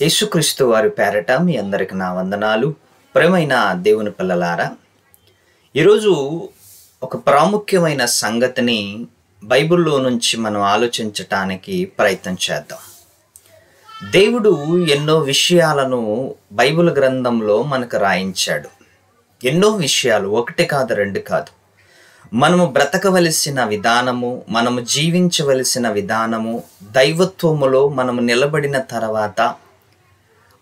యేసుక్రీస్తు వారి పేరట మీ అందరికి నా వందనాలు. ప్రియమైన దేవుని పిల్లలారా, ఈరోజు ఒక ప్రాముఖ్యమైన సంగతిని బైబిల్లో నుంచి మనం ఆలోచించటానికి ప్రయత్నం చేద్దాం. దేవుడు ఎన్నో విషయాలను బైబిల్ గ్రంథంలో మనకు రాయించాడు. ఎన్నో విషయాలు, ఒకటి కాదు రెండు కాదు. మనము బ్రతకవలసిన విధానము, మనము జీవించవలసిన విధానము, దైవత్వములో మనము నిలబడిన తర్వాత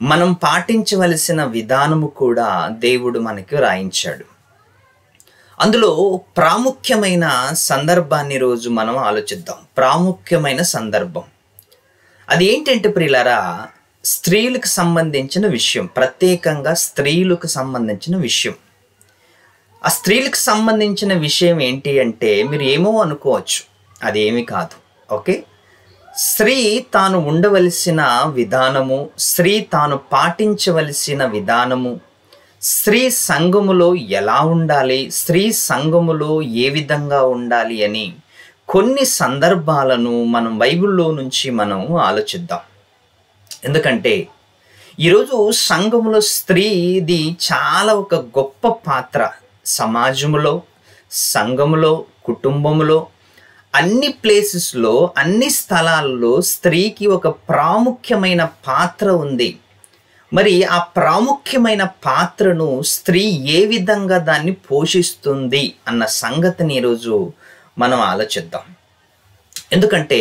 మనం పాటించవలసిన విధానము కూడా దేవుడు మనకి రాయించాడు. అందులో ప్రాముఖ్యమైన సందర్భాన్ని రోజు మనం ఆలోచిద్దాం. ప్రాముఖ్యమైన సందర్భం అది ఏంటంటే ప్రియులారా, స్త్రీలకు సంబంధించిన విషయం, ప్రత్యేకంగా స్త్రీలకు సంబంధించిన విషయం. ఆ స్త్రీలకు సంబంధించిన విషయం ఏంటి అంటే మీరు ఏమో అనుకోవచ్చు, అదేమి కాదు. ఓకే, స్త్రీ తాను ఉండవలసిన విధానము, స్త్రీ తాను పాటించవలసిన విధానము, స్త్రీ సంఘములో ఎలా ఉండాలి, స్త్రీ సంఘములో ఏ విధంగా ఉండాలి అని కొన్ని సందర్భాలను మనం బైబిల్లో నుంచి మనం ఆలోచిద్దాం. ఎందుకంటే ఈరోజు సంఘములో స్త్రీది చాలా ఒక గొప్ప పాత్ర. సమాజంలో, సంఘములో, కుటుంబములో, అన్ని ప్లేసెస్లో, అన్ని స్థలాల్లో స్త్రీకి ఒక ప్రాముఖ్యమైన పాత్ర ఉంది. మరి ఆ ప్రాముఖ్యమైన పాత్రను స్త్రీ ఏ విధంగా దాన్ని పోషిస్తుంది అన్న సంగతిని ఈరోజు మనం ఆలోచిద్దాం. ఎందుకంటే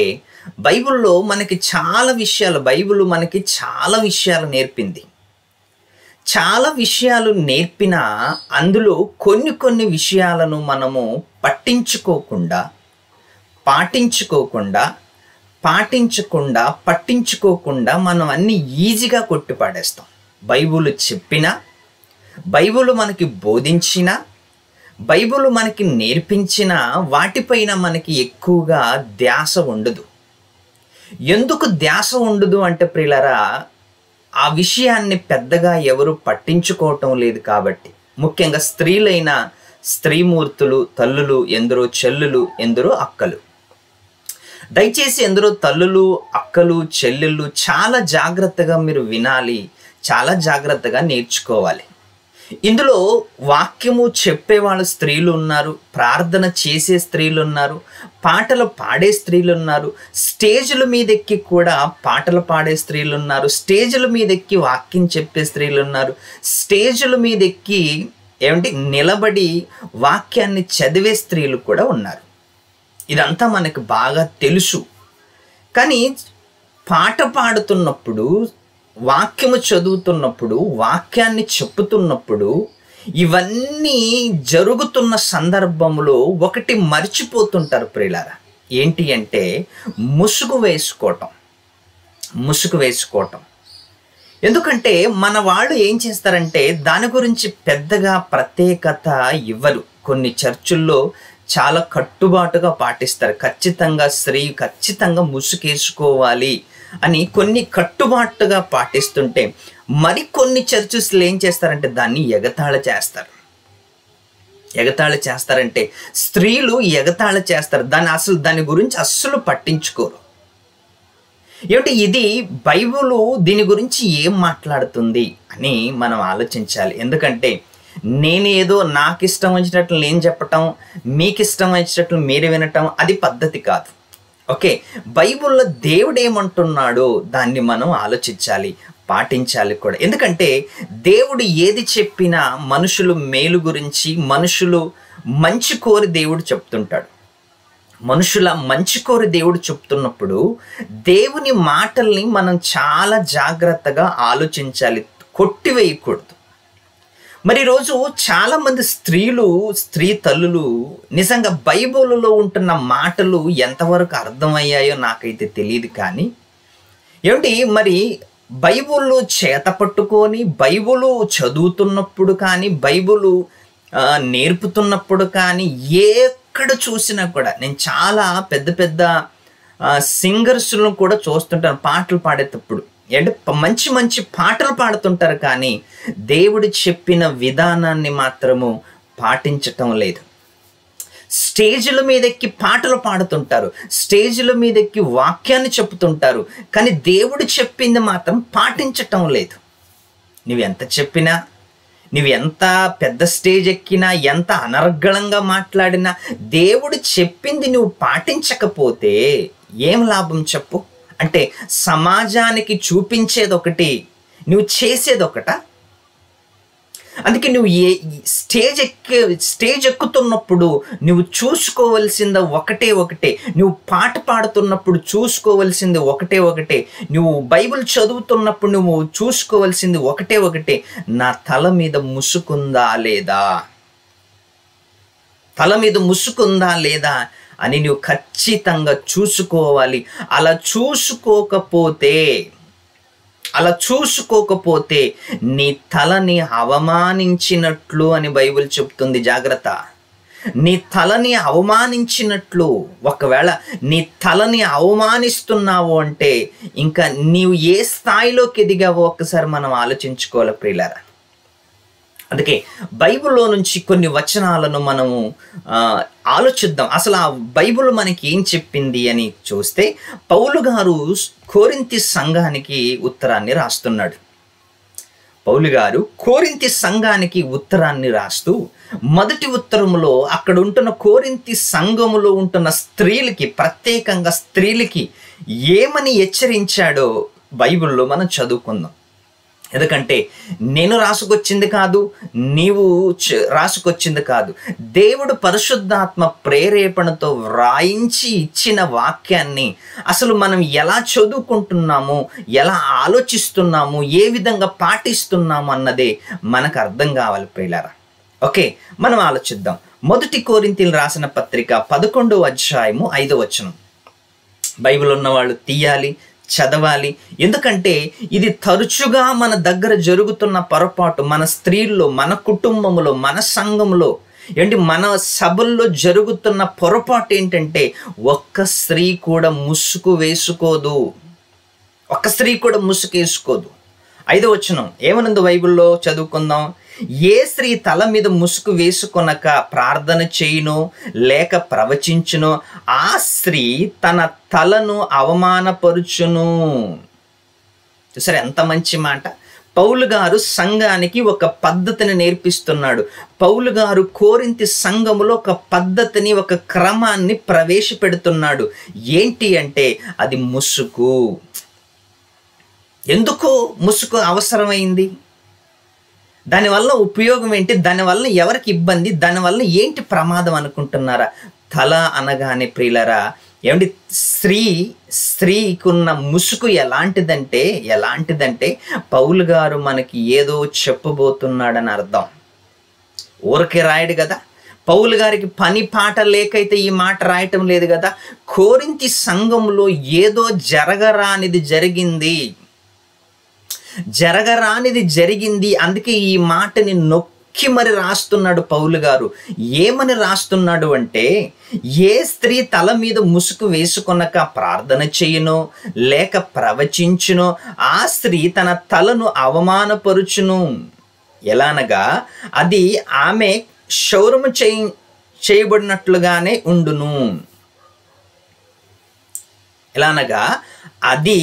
బైబిల్లో మనకి చాలా విషయాలు, బైబిల్ మనకి చాలా విషయాలు నేర్పింది. చాలా విషయాలు నేర్పినా అందులో కొన్ని విషయాలను మనము పట్టించుకోకుండా మనం అన్ని ఈజీగా కొట్టిపాడేస్తాం. బైబిల్ చెప్పినా, బైబిల్ మనకి బోధించినా, బైబిల్ మనకి నేర్పించిన వాటిపైన మనకి ఎక్కువగా ధ్యాస ఉండదు. ఎందుకు ధ్యాస ఉండదు అంటే ప్రియులారా, ఆ విషయాన్ని పెద్దగా ఎవరు పట్టించుకోవటం లేదు కాబట్టి. ముఖ్యంగా స్త్రీలైన స్త్రీమూర్తులు, తల్లులు, ఎందరో చెల్లులు, ఎందరో అక్కలు. దయచేసి ఎందరో తల్లులు, అక్కలు, చెల్లెళ్ళు చాలా జాగ్రత్తగా మీరు వినాలి, చాలా జాగ్రత్తగా నేర్చుకోవాలి. ఇందులో వాక్యము చెప్పేవాళ్ళు స్త్రీలు ఉన్నారు, ప్రార్థన చేసే స్త్రీలు ఉన్నారు, పాటలు పాడే స్త్రీలు ఉన్నారు, స్టేజ్ల మీదెక్కి కూడా పాటలు పాడే స్త్రీలు ఉన్నారు, స్టేజ్ల మీదెక్కి వాక్యం చెప్పే స్త్రీలు ఉన్నారు, స్టేజ్ల మీదెక్కి నిలబడి వాక్యాన్ని చదివే స్త్రీలు కూడా ఉన్నారు. ఇదంతా మనకు బాగా తెలుసు. కానీ పాట పాడుతున్నప్పుడు, వాక్యము చదువుతున్నప్పుడు, వాక్యాన్ని చెప్పుతున్నప్పుడు, ఇవన్నీ జరుగుతున్న సందర్భంలో ఒకటి మర్చిపోతుంటారు ప్రియులారా. ఏంటి అంటే ముసుగు వేసుకోవటం. ఎందుకంటే మన వాళ్ళు ఏం చేస్తారంటే దాని గురించి పెద్దగా ప్రత్యేకత ఇవ్వరు. కొన్ని చర్చుల్లో చాలా కట్టుబాటుగా పాటిస్తారు. ఖచ్చితంగా ముసుగేసుకోవాలి అని కొన్ని కట్టుబాటుగా పాటిస్తుంటే మరికొన్ని చర్చెస్లో ఏం చేస్తారంటే దాన్ని ఎగతాళి చేస్తారంటే స్త్రీలు ఎగతాళి చేస్తారు. దాని గురించి అస్సలు పట్టించుకోరు. ఇది బైబిలు దీని గురించి ఏం మాట్లాడుతుంది అని మనం ఆలోచించాలి. ఎందుకంటే నేనేదో నాకు ఇష్టం వచ్చినట్లు నేను చెప్పటం, మీకు ఇష్టం వచ్చినట్లు మీరు వినటం అది పద్ధతి కాదు. ఓకే, బైబిల్లో దేవుడు ఏమంటున్నాడో దాన్ని మనం ఆలోచించాలి, పాటించాలి కూడా. ఎందుకంటే దేవుడు ఏది చెప్పినా మనుషులు మేలు గురించి, మనుషులు మంచి కోరి దేవుడు చెప్తుంటాడు. మనుషుల మంచి కోరి దేవుడు చెప్తున్నప్పుడు దేవుని మాటల్ని మనం చాలా జాగ్రత్తగా ఆలోచించాలి, కొట్టివేయకూడదు. మరి ఈరోజు చాలామంది స్త్రీ తల్లులు నిజంగా బైబిల్లో ఉంటున్న మాటలు ఎంతవరకు అర్థమయ్యాయో నాకైతే తెలియదు. కానీ మరి బైబిల్ చేత పట్టుకొని బైబిల్ చదువుతున్నప్పుడు కానీ, బైబిల్ నేర్పుతున్నప్పుడు కానీ, ఎక్కడ చూసినా కూడా నేను చాలా పెద్ద సింగర్స్లను కూడా చూస్తుంటాను పాటలు పాడేటప్పుడు. మంచి పాటలు పాడుతుంటారు కానీ దేవుడు చెప్పిన విధానాన్ని మాత్రము పాటించటం లేదు. స్టేజ్ల మీద ఎక్కి పాటలు పాడుతుంటారు, స్టేజ్ల మీద ఎక్కి వాక్యాన్ని చెప్తుంటారు, కానీ దేవుడు చెప్పింది మాత్రం పాటించటం లేదు. నువ్వు ఎంత చెప్పినా, నువ్వు ఎంత పెద్ద స్టేజ్ ఎక్కినా, ఎంత అనర్గళంగా మాట్లాడినా, దేవుడు చెప్పింది నువ్వు పాటించకపోతే ఏం లాభం చెప్పు? అంటే సమాజానికి చూపించేది ఒకటి, నువ్వు చేసేది ఒకటా? అందుకే నువ్వు స్టేజ్ ఎక్కుతున్నప్పుడు నువ్వు చూసుకోవలసింది ఒకటే, నువ్వు పాట పాడుతున్నప్పుడు చూసుకోవలసింది ఒకటే, నువ్వు బైబిల్ చదువుతున్నప్పుడు నువ్వు చూసుకోవలసింది ఒకటే, నా తల మీద ముసుకుందా లేదా, తల మీద ముసుకుందా లేదా అని నువ్వు ఖచ్చితంగా చూసుకోవాలి. అలా చూసుకోకపోతే నీ తలని అవమానించినట్లు అని బైబిల్ చెప్తుంది. జాగ్రత్త. నీ తలని అవమానించినట్లు. ఒకవేళ నీ తలని అవమానిస్తున్నావు అంటే ఇంకా నీవు ఏ స్థాయిలోకి ఎదిగావో ఒక్కసారి మనం ఆలోచించుకోవాలి ప్రియులారా. అందుకే బైబిల్లో నుంచి కొన్ని వచనాలను మనము ఆలోచిద్దాం. అసలు ఆ బైబిల్ మనకి ఏం చెప్పింది అని చూస్తే, పౌలు గారు కొరింథీ సంఘానికి ఉత్తరాన్ని రాస్తున్నాడు. పౌలు గారు కొరింథీ సంఘానికి ఉత్తరాన్ని రాస్తూ మొదటి ఉత్తరములో అక్కడ ఉంటున్న కొరింథీ సంఘములో ఉంటున్న స్త్రీలకి, ప్రత్యేకంగా స్త్రీలకి ఏమని హెచ్చరించాడో బైబిల్లో మనం చదువుకుందాం. ఎందుకంటే నేను రాసుకొచ్చింది కాదు, నీవు రాసుకొచ్చింది కాదు, దేవుడు పరిశుద్ధాత్మ ప్రేరేపణతో వ్రాయించి ఇచ్చిన వాక్యాన్ని అసలు మనం ఎలా చదువుకుంటున్నాము, ఎలా ఆలోచిస్తున్నాము, ఏ విధంగా పాటిస్తున్నాము అన్నదే మనకు అర్థం కావాలి ప్రియులారా. ఓకే, మనం ఆలోచిద్దాం. మొదటి కొరింథీయులకు రాసిన పత్రిక 11వ అధ్యాయము 5వ వచనం. బైబిల్ ఉన్న వాళ్ళు తీయాలి, చదవాలి. ఎందుకంటే ఇది తరచుగా మన దగ్గర జరుగుతున్న పొరపాటు. మన స్త్రీల్లో, మన కుటుంబంలో, మన సంఘంలో, మన సభల్లో జరుగుతున్న పొరపాటు ఏంటంటే ఒక్క స్త్రీ కూడా ముసుగు వేసుకోదు. 5వ వచనం ఏమనుంది బైబిల్లో చదువుకుందాం. ఏ స్త్రీ తల మీద ముసుగు వేసుకొనక ప్రార్థన చేయునో లేక ప్రవచించునో ఆ స్త్రీ తన తలను అవమానపరుచును. చూసారా ఎంత మంచి మాట. పౌలు గారు సంఘానికి ఒక పద్ధతిని నేర్పిస్తున్నాడు. పౌలు గారు కొరింథీ సంఘములో ఒక పద్ధతిని, ఒక క్రమాన్ని ప్రవేశపెడుతున్నాడు. ఏంటి అంటే అది ముసుగు. ఎందుకు ముసుగు అవసరమైంది? దానివల్ల ఉపయోగం ఏంటి? దానివల్ల ఎవరికి ఇబ్బంది? దానివల్ల ఏంటి ప్రమాదం అనుకుంటున్నారా? తల అనగానే ప్రియులరా, స్త్రీకున్న ముసుగు ఎలాంటిదంటే పౌలు గారు మనకి ఏదో చెప్పబోతున్నాడని అర్థం. ఊరికే రాయడు కదా. పౌలు గారికి పని పాట లేకైతే ఈ మాట రాయటం లేదు కదా. కొరింథీ సంఘంలో ఏదో జరగరానిది జరిగింది. అందుకే ఈ మాటని నొక్కి మరి రాస్తున్నాడు పౌలు గారు. ఏమని రాస్తున్నాడు అంటే, ఏ స్త్రీ తల మీద ముసుగు వేసుకొనక ప్రార్థన చేయునో లేక ప్రవచించునో ఆ స్త్రీ తన తలను అవమానపరుచును. ఎలానగా అది ఆమె క్షౌరము చేయబడినట్లుగానే ఉండును. ఎలానగా అది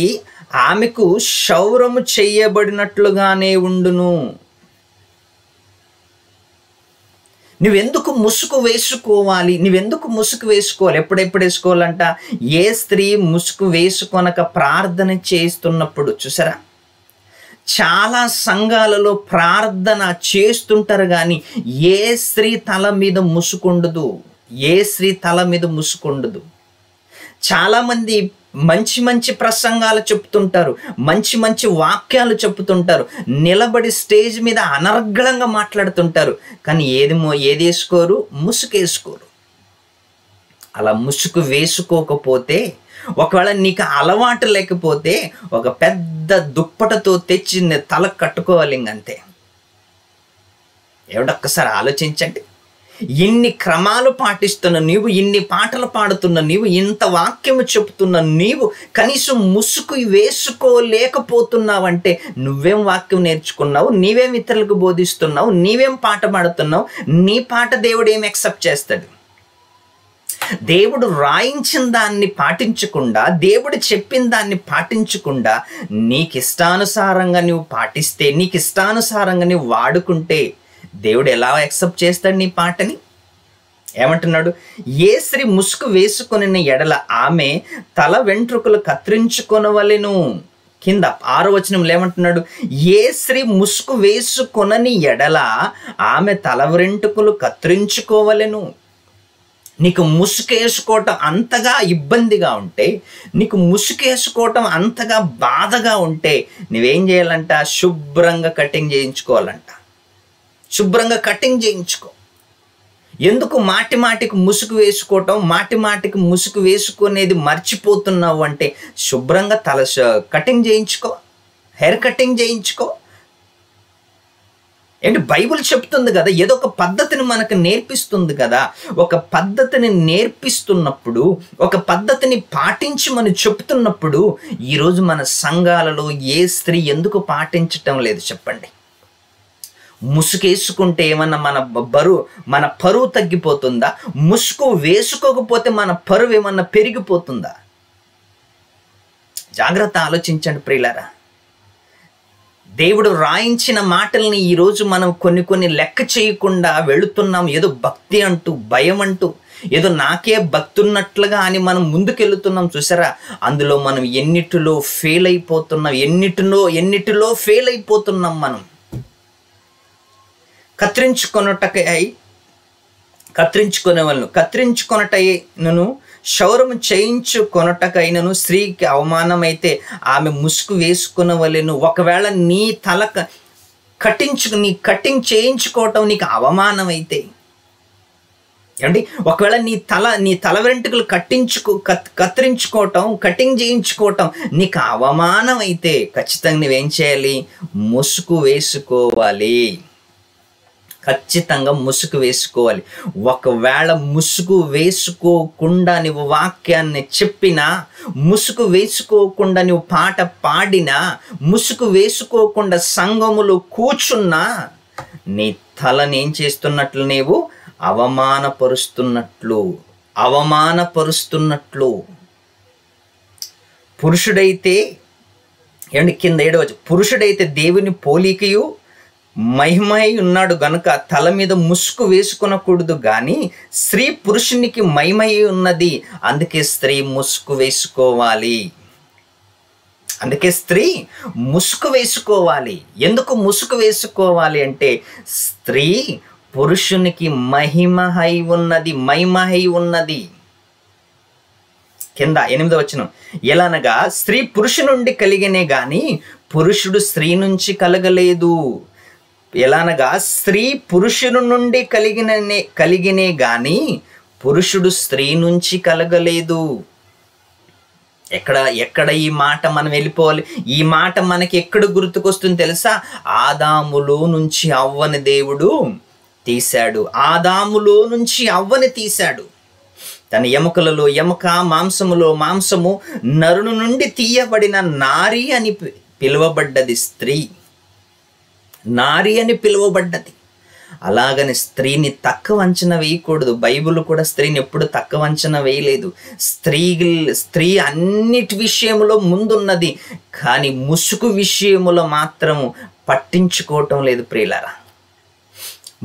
ఆమెకు క్షౌరము చేయబడినట్లుగానే ఉండును. నువ్వెందుకు ముసుగు వేసుకోవాలి? ఎప్పుడెప్పుడు వేసుకోవాలంట? ఏ స్త్రీ ముసుగు వేసుకొనక ప్రార్థన చేస్తున్నప్పుడు. చూసారా, చాలా సంఘాలలో ప్రార్థన చేస్తుంటారు కానీ ఏ స్త్రీ తల మీద ముసుకుండదు. చాలామంది మంచి ప్రసంగాలు చెప్తుంటారు, మంచి వాక్యాలు చెప్తుంటారు, నిలబడి స్టేజ్ మీద అనర్గళంగా మాట్లాడుతుంటారు, కానీ ఏది వేసుకోరు? ముసుగేసుకోరు. అలా ముసుగు వేసుకోకపోతే, ఒకవేళ నీకు అలవాటు లేకపోతే ఒక పెద్ద దుప్పటతో తెచ్చి తల కట్టుకోవాలి. ఇంకంతే. ఒక్కసారి ఆలోచించండి. ఇన్ని క్రమాలు పాటిస్తున్న నీవు, ఇన్ని పాటలు పాడుతున్న నీవు, ఇంత వాక్యము చెప్తున్న నీవు కనీసం ముసుగు వేసుకోలేకపోతున్నావంటే నువ్వేం వాక్యం నేర్చుకున్నావు? నీవేం ఇతరులకు బోధిస్తున్నావు? నీవేం పాట పాడుతున్నావు? నీ పాట దేవుడు ఏం యాక్సెప్ట్ చేస్తాడు? దేవుడు రాయించిన దాన్ని పాటించకుండా, దేవుడు చెప్పిన దాన్ని పాటించకుండా నీకు ఇష్టానుసారంగా నువ్వు పాటిస్తే, నీకు ఇష్టానుసారంగా నువ్వు వాడుకుంటే దేవుడు ఎలా యాక్సెప్ట్ చేస్తాడు నీ పాటని? ఏమంటున్నాడు? ఏ స్త్రీ ముసుగు వేసుకొని ఎడల ఆమె తల వెంట్రుకలు కత్తిరించుకొనవలెను. కింద 6వ వచనంలో ఏమంటున్నాడు? ఏ స్త్రీ ముసుగు వేసుకొనని ఎడల ఆమె తల వెంట్రుకలు కత్తిరించుకోవలెను. నీకు ముసుకేసుకోవటం అంతగా ఇబ్బందిగా ఉంటే, నీకు ముసుకేసుకోవటం అంతగా బాధగా ఉంటే నువ్వేం చేయాలంట? శుభ్రంగా కటింగ్ చేయించుకోవాలంట. శుభ్రంగా కటింగ్ చేయించుకో. ఎందుకు మాటి మాటికి ముసుగు వేసుకోవటం, మాటి మాటికి ముసుగు వేసుకునేది మర్చిపోతున్నావు అంటే శుభ్రంగా కటింగ్ చేయించుకో, హెయిర్ కటింగ్ చేయించుకో. ఏంటి, బైబిల్ చెప్తుంది కదా, ఏదో ఒక పద్ధతిని మనకు నేర్పిస్తుంది కదా. ఒక పద్ధతిని నేర్పిస్తున్నప్పుడు, ఒక పద్ధతిని పాటించి మనం చెప్తున్నప్పుడు ఈరోజు మన సంఘాలలో ఏ స్త్రీ ఎందుకు పాటించటం లేదు చెప్పండి? ముసుగేసుకుంటే ఏమన్నా మన పరువు తగ్గిపోతుందా? ముసుగు వేసుకోకపోతే మన పరువు ఏమన్నా పెరిగిపోతుందా? జాగ్రత్త ఆలోచించండి ప్రియులారా. దేవుడు రాయించిన మాటల్ని ఈరోజు మనం కొన్ని లెక్క చేయకుండా వెళుతున్నాం. ఏదో భక్తి అంటూ, భయం అంటూ, ఏదో నాకే భక్తి ఉన్నట్లుగా అని మనం ముందుకెళ్తున్నాం. చూసారా, అందులో మనం ఎన్నిటిలో ఫెయిల్ అయిపోతున్నాం. ఎన్నిటిలో ఫెయిల్ అయిపోతున్నాం మనం. కత్తిరించుకొనటైనను క్షౌరము చేయించుకొనటకైనను స్త్రీకి అవమానమైతే ఆమె ముసుగు వేసుకునవలెను. ఒకవేళ నీ కటింగ్ చేయించుకోవటం నీకు అవమానమైతే, ఏమండి, ఒకవేళ నీ తల వెంట్రుకలు కత్తిరించుకోవటం, కటింగ్ చేయించుకోవటం నీకు అవమానం అయితే ఖచ్చితంగా నువ్వేం చేయాలి? ముసుగు వేసుకోవాలి. ఖచ్చితంగా ముసుగు వేసుకోవాలి. ఒకవేళ ముసుగు వేసుకోకుండా నువ్వు వాక్యాన్ని చెప్పినా, ముసుగు వేసుకోకుండా నువ్వు పాట పాడినా, ముసుగు వేసుకోకుండా సంఘములో కూర్చున్నా నీ తలని ఏం చేస్తున్నట్లు? నీవు అవమానపరుస్తున్నట్లు. పురుషుడైతే, ఏమండి, కింద 7వ వచనం, పురుషుడైతే దేవుని పోలికయు మహిమై ఉన్నాడు గనుక తల మీద ముసుగు వేసుకొనకూడదు, కానీ స్త్రీ పురుషునికి మహిమై ఉన్నది, అందుకే స్త్రీ ముసుగు వేసుకోవాలి. ఎందుకు ముసుగు వేసుకోవాలి అంటే, స్త్రీ పురుషునికి మహిమై ఉన్నది. కింద 8వ వచనం, ఎలానగా స్త్రీ పురుషు నుండి కలిగినే గాని పురుషుడు స్త్రీ నుంచి కలగలేదు. ఎలానగా స్త్రీ పురుషుని నుండి కలిగినే గాని పురుషుడు స్త్రీ నుంచి కలగలేదు. ఎక్కడ ఈ మాట మనం వెళ్ళిపోవాలి? ఈ మాట మనకి ఎక్కడ గుర్తుకొస్తుంది తెలుసా? ఆదాములో నుంచి అవ్వని దేవుడు తీశాడు. తన ఎముకలలో ఎముక, మాంసములో మాంసము, నరుని నుండి తీయబడిన నారి అని పిలువబడ్డది స్త్రీ. అలాగని స్త్రీని తక్కువ అంచనా వేయకూడదు. బైబిల్ కూడా స్త్రీని ఎప్పుడు తక్కువ అంచనా వేయలేదు. స్త్రీ అన్నిటి విషయంలో ముందున్నది, కానీ ముసుగు విషయంలో మాత్రం పట్టించుకోవటం లేదు ప్రియులారా.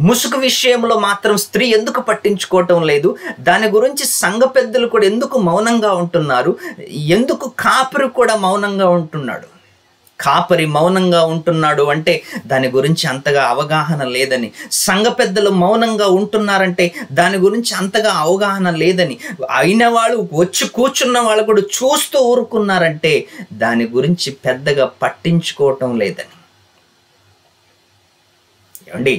ముసుగు విషయంలో మాత్రం స్త్రీ ఎందుకు పట్టించుకోవటం లేదు? దాని గురించి సంఘ పెద్దలు కూడా ఎందుకు మౌనంగా ఉంటున్నారు? ఎందుకు కాపరి కూడా మౌనంగా ఉంటున్నాడు? కాపరి మౌనంగా ఉంటున్నాడు అంటే దాని గురించి అంతగా అవగాహన లేదని. సంఘ పెద్దలు మౌనంగా ఉంటున్నారంటే దాని గురించి అంతగా అవగాహన లేదని. అయిన వాళ్ళు వచ్చి కూర్చున్న వాళ్ళు కూడా చూస్తూ ఊరుకున్నారంటే దాని గురించి పెద్దగా పట్టించుకోవటం లేదని. ఏమండి,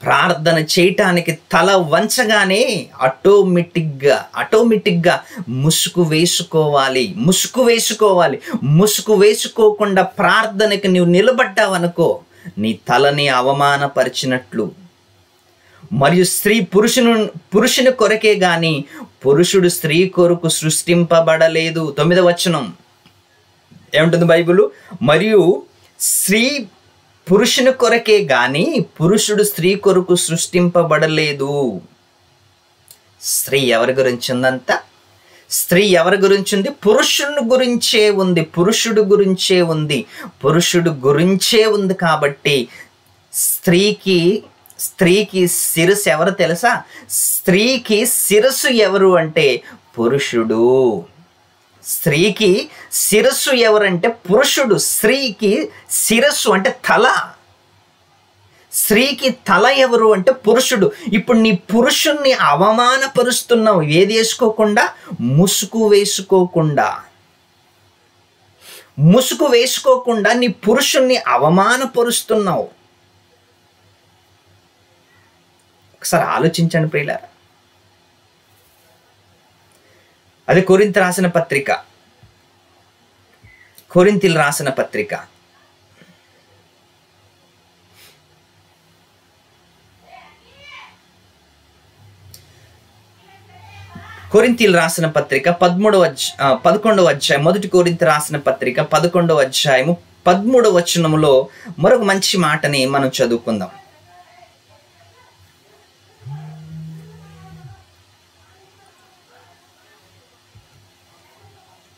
ప్రార్థన చేయటానికి తల వంచగానే ఆటోమేటిక్గా ముసుగు వేసుకోవాలి. ముసుగు వేసుకోకుండా ప్రార్థనకి నువ్వు నిలబడ్డావనుకో, నీ తలని అవమానపరిచినట్లు. మరియు స్త్రీ పురుషుని కొరకే గాని పురుషుడు స్త్రీ కొరకు సృష్టింపబడలేదు. 9వ వచనం ఏముంటుంది బైబిల్? మరియు స్త్రీ పురుషుని కొరకే గాని పురుషుడు స్త్రీ కొరకు సృష్టింపబడలేదు. స్త్రీ ఎవరి గురించి ఉందంత? స్త్రీ ఎవరి గురించి ఉంది? పురుషుని గురించే ఉంది. పురుషుడు గురించే ఉంది. పురుషుడు గురించే ఉంది. కాబట్టి స్త్రీకి శిరస్సు ఎవరు తెలుసా? స్త్రీకి శిరస్సు ఎవరు అంటే పురుషుడు. స్త్రీకి శిరస్సు ఎవరంటే పురుషుడు. స్త్రీకి శిరస్సు అంటే తల. స్త్రీకి తల ఎవరు అంటే పురుషుడు. ఇప్పుడు నీ పురుషుణ్ణి అవమానపరుస్తున్నావు. ఏది వేసుకోకుండా? ముసుగు వేసుకోకుండా నీ పురుషుణ్ణి అవమానపరుస్తున్నావు. ఒకసారి ఆలోచించండి ప్రియులారా. అది కొరింథీయులకు రాసిన పత్రిక 11వ అధ్యాయం, మొదటి కొరింథీ రాసిన పత్రిక 11వ అధ్యాయము 13వ వచనములో మరొక మంచి మాటని మనం చదువుకుందాం.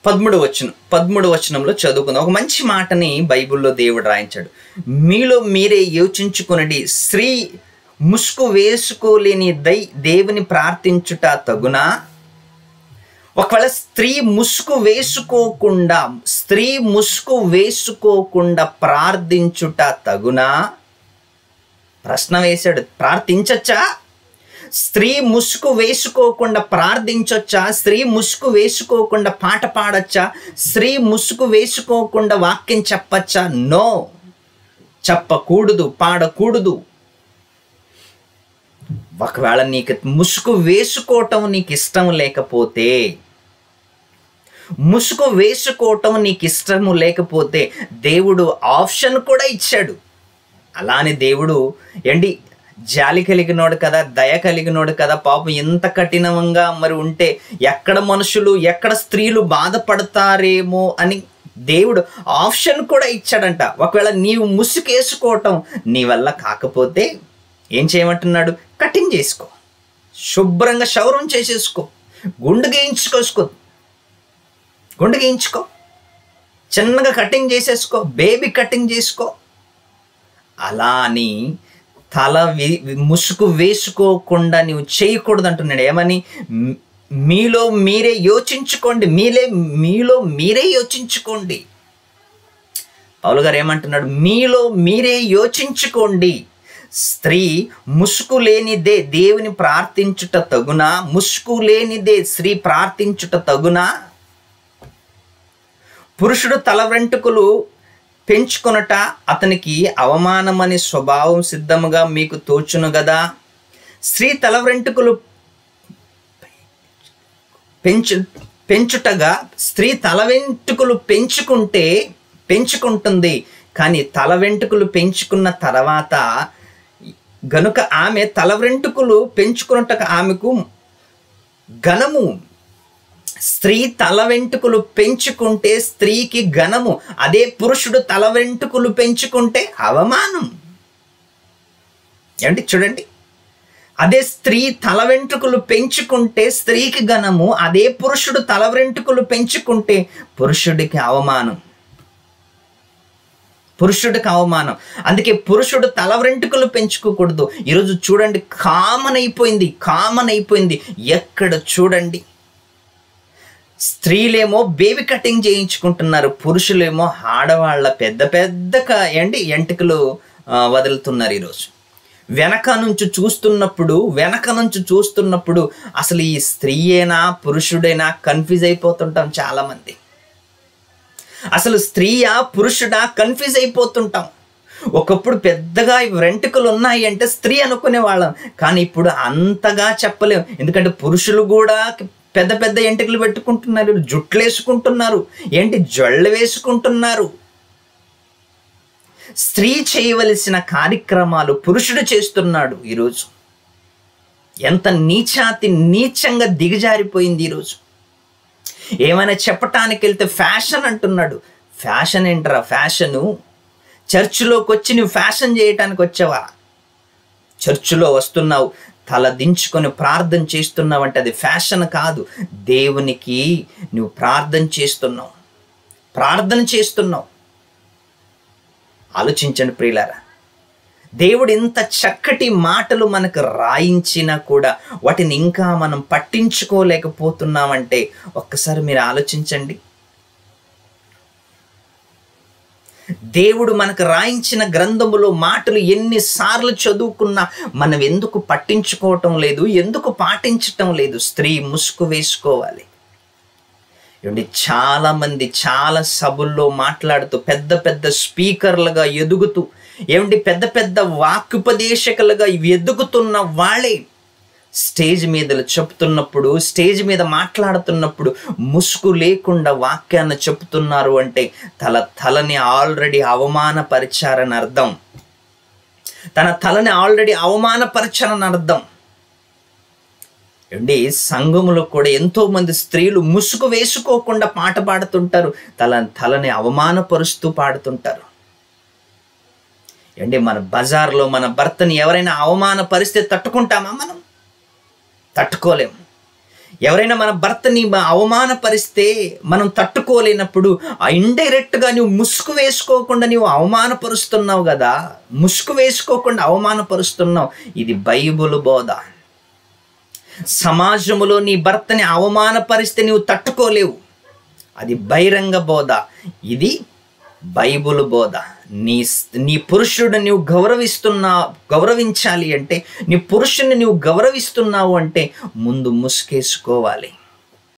13వ వచనంలో చదువుకుందాం. ఒక మంచి మాటని బైబిల్లో దేవుడు రాయించాడు. మీలో మీరే యోచించుకొనుడి, స్త్రీ ముసుగు వేసుకోలేని దేవుని ప్రార్థించుట తగునా? ఒకవేళ స్త్రీ ముసుగు వేసుకోకుండా ప్రార్థించుట తగునా? ప్రశ్న వేశాడు. ప్రార్థించచ్చా? స్త్రీ ముసుగు వేసుకోకుండా ప్రార్థించొచ్చా? స్త్రీ ముసుగు వేసుకోకుండా పాట పాడచ్చా? స్త్రీ ముసుగు వేసుకోకుండా వాక్యం చెప్పచ్చా? నో, చెప్పకూడదు, పాడకూడదు. ఒకవేళ నీకు ముసుగు వేసుకోవటం నీకు ఇష్టం లేకపోతే దేవుడు ఆప్షన్ కూడా ఇచ్చాడు. అలానే దేవుడు జాలి కలిగినోడు కదా, దయ కలిగినోడు కదా. పాపం ఎంత కఠినంగా మరి ఉంటే ఎక్కడ మనుషులు, ఎక్కడ స్త్రీలు బాధపడతారేమో అని దేవుడు ఆప్షన్ కూడా ఇచ్చాడంట. ఒకవేళ నీవు ముసుగేసుకోవటం నీ వల్ల కాకపోతే ఏం చేయమంటున్నాడు? కటింగ్ చేసుకో, శుభ్రంగా క్షౌరం చేసేసుకో, గుండు గీయించుకో, చిన్నగా కటింగ్ చేసేసుకో, బేబీ కటింగ్ చేసుకో. అలా అని తల ముసుగు వేసుకోకుండా నీవు చేయకూడదు అంటున్నాడు. ఏమని? మీలో మీరే యోచించుకోండి. పౌలు గారు ఏమంటున్నాడు? మీలో మీరే యోచించుకోండి. స్త్రీ ముసుగు లేనిదే దేవుని ప్రార్థించుట తగునా? ముసుగు లేనిదే స్త్రీ ప్రార్థించుట తగునా? పురుషుడు తల వెంట్రుకలు పెంచుకొనుట అతనికి అవమానమని స్వభావం సిద్ధముగా మీకు తోచును గదా. స్త్రీ తల వెంట్రుకలు పెంచుటగా స్త్రీ తల వెంట్రుకలు పెంచుకుంటుంది. కానీ తల వెంట్రుకలు పెంచుకున్న తర్వాత గనుక ఆమె తల వెంట్రుకలు పెంచుకున్నట ఆమెకు ఘనము. స్త్రీ తల వెంట్రుకలు పెంచుకుంటే స్త్రీకి ఘనము. అదే పురుషుడు తల వెంట్రుకలు పెంచుకుంటే అవమానం. చూడండి, అదే స్త్రీ తల వెంట్రుకలు పెంచుకుంటే స్త్రీకి ఘనము. అదే పురుషుడు తల వెంట్రుకలు పెంచుకుంటే పురుషుడికి అవమానం. అందుకే పురుషుడు తల వెంట్రుకలు పెంచుకోకూడదు. ఈరోజు చూడండి, కామన్ అయిపోయింది. ఎక్కడ చూడండి స్త్రీలేమో బేబీ కటింగ్ చేయించుకుంటున్నారు, పురుషులేమో ఆడవాళ్ళ పెద్ద ఎంటికలు వదులుతున్నారు. ఈరోజు వెనక నుంచి చూస్తున్నప్పుడు అసలు ఈ స్త్రీయేనా పురుషుడైనా కన్ఫ్యూజ్ అయిపోతుంటాం చాలామంది. అసలు స్త్రీయా పురుషుడా కన్ఫ్యూజ్ అయిపోతుంటాం. ఒకప్పుడు పెద్దగా వెంట్రుకలు ఉన్నాయి అంటే స్త్రీ అనుకునే వాళ్ళం, కానీ ఇప్పుడు అంతగా చెప్పలేం. ఎందుకంటే పురుషులు కూడా పెద్ద పెద్ద ఎంటికలు పెట్టుకుంటున్నారు, జుట్లు వేసుకుంటున్నారు, జొళ్ళు వేసుకుంటున్నారు. స్త్రీ చేయవలసిన కార్యక్రమాలు పురుషుడు చేస్తున్నాడు. ఈరోజు ఎంత నీచంగా దిగజారిపోయింది. ఈరోజు ఏమైనా చెప్పటానికి వెళ్తే ఫ్యాషన్ అంటున్నాడు. ఫ్యాషన్ ఏంట్రా? ఫ్యాషను చర్చిలోకి వచ్చి నువ్వు ఫ్యాషన్ చేయటానికి వచ్చావా? చర్చిలో వస్తున్నావు, తల దించుకొని ప్రార్థన చేస్తున్నావంటే అది ఫ్యాషన్ కాదు. దేవునికి నువ్వు ప్రార్థన చేస్తున్నావు. ఆలోచించండి ప్రియులారా, దేవుడు ఎంత చక్కటి మాటలు మనకు రాయించినా కూడా వాటిని ఇంకా మనం పట్టించుకోలేకపోతున్నామంటే ఒక్కసారి మీరు ఆలోచించండి. దేవుడు మనకు రాయించిన గ్రంథములో మాటలు ఎన్నిసార్లు చదువుకున్నా మనం ఎందుకు పట్టించుకోవటం లేదు, ఎందుకు పాటించటం లేదు? స్త్రీ ముసుగు వేసుకోవాలి. చాలామంది చాలా సభల్లో మాట్లాడుతూ పెద్ద పెద్ద స్పీకర్లుగా ఎదుగుతూ పెద్ద పెద్ద వాక్యోపదేశకులుగా ఎదుగుతున్న వాళ్ళే స్టేజ్ మీద చెప్తున్నప్పుడు, స్టేజ్ మీద మాట్లాడుతున్నప్పుడు ముసుగు లేకుండా వాక్యాన్ని చెప్తున్నారు అంటే తలని ఆల్రెడీ అవమానపరిచారని అర్థం. తన తలని ఆల్రెడీ అవమానపరిచారని అర్థం. సంఘములో కూడా ఎంతో మంది స్త్రీలు ముసుగు వేసుకోకుండా పాట పాడుతుంటారు, తలని అవమానపరుస్తూ పాడుతుంటారు. మన బజార్లో మన భర్తని ఎవరైనా అవమానపరిస్తే తట్టుకుంటామా? మనం తట్టుకోలేము. ఎవరైనా మన భర్తని అవమానపరిస్తే మనం తట్టుకోలేనప్పుడు ఇండైరెక్ట్గా నువ్వు ముసుగు వేసుకోకుండా నువ్వు అవమానపరుస్తున్నావు కదా, ముసుగు వేసుకోకుండా అవమానపరుస్తున్నావు. ఇది బైబిల్ బోధ. సమాజంలో నీ భర్తని అవమానపరిస్తే నువ్వు తట్టుకోలేవు, అది బహిరంగ బోధ. ఇది బైబిల్ బోధ. నీ పురుషుడు నువ్వు గౌరవించాలి అంటే, నీ పురుషుని నువ్వు గౌరవిస్తున్నావు అంటే ముందు ముసుగేసుకోవాలి.